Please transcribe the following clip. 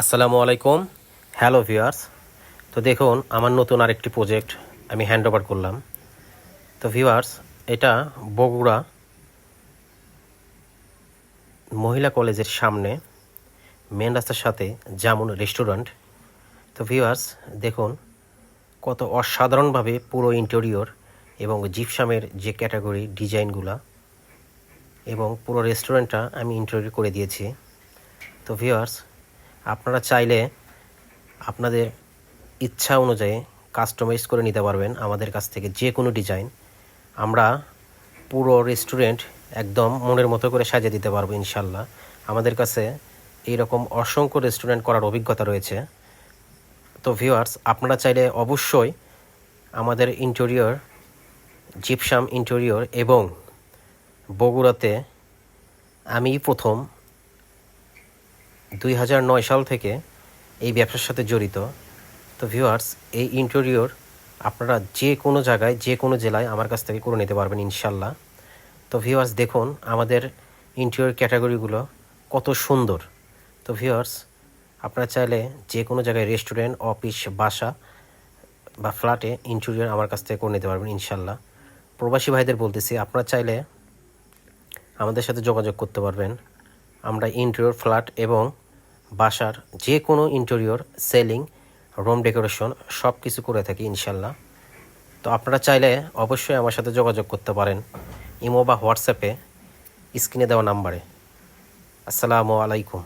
আসসালামু আলাইকুম। Hello viewers. তো দেখুন আমার নতুন আরেকটি প্রজেক্ট আমি হ্যান্ড ওভার করলাম। তো ভিউয়ার্স, এটা বগুড়া মহিলা কলেজের সামনে মেন রাস্তার সাথে জামুন রেস্টুরেন্ট। তো ভিউয়ার্স দেখুন কত অসাধারণভাবে পুরো ইন্টেরিয়র এবং জিপসামের যে ক্যাটাগরি ডিজাইনগুলা এবং পুরো রেস্টুরেন্টটা আমি ইন্টেরিয়র করে দিয়েছি। তো ভিউয়ার্স, আপনারা চাইলে আপনাদের ইচ্ছা অনুযায়ী কাস্টমাইজ করে নিতে পারবেন আমাদের কাছ থেকে যে কোনো ডিজাইন। আমরা পুরো রেস্টুরেন্ট একদম মনের মতো করে সাজিয়ে দিতে পারবো ইনশাল্লাহ। আমাদের কাছে এইরকম অসংখ্য রেস্টুরেন্ট করার অভিজ্ঞতা রয়েছে। তো ভিউয়ার্স, আপনারা চাইলে অবশ্যই আমাদের ইন্টেরিয়র জিপসাম ইন্টেরিয়র এবং বগুড়াতে আমি প্রথম 2009 সাল থেকে এই ব্যবসার সাথে জড়িত। তো ভিউয়ার্স, এই ইন্টেরিয়র আপনারা যে কোনো জায়গায় যে কোনো জেলায় আমার কাছ থেকে করে নিতে পারবেন ইনশাল্লাহ। তো ভিউয়ার্স দেখুন আমাদের ইন্টেরিয়র ক্যাটাগরিগুলো কত সুন্দর। তো ভিউয়ার্স, আপনারা চাইলে যে কোনো জায়গায় রেস্টুরেন্ট, অফিস, বাসা বা ফ্ল্যাটে ইন্টেরিয়র আমার কাছ থেকে করে নিতে পারবেন ইনশাল্লাহ। প্রবাসী ভাইদের বলতেছি, আপনারা চাইলে আমাদের সাথে যোগাযোগ করতে পারবেন। আমরা ইন্টেরিয়র ফ্ল্যাট এবং বাসার যে কোনো ইন্টেরিয়র সেলিং, রুম ডেকোরেশন সব কিছু করে থাকি ইনশাল্লাহ। তো আপনারা চাইলে অবশ্যই আমার সাথে যোগাযোগ করতে পারেন ইমো বা হোয়াটসঅ্যাপে স্ক্রিনে দেওয়া নাম্বারে। আসসালামু আলাইকুম।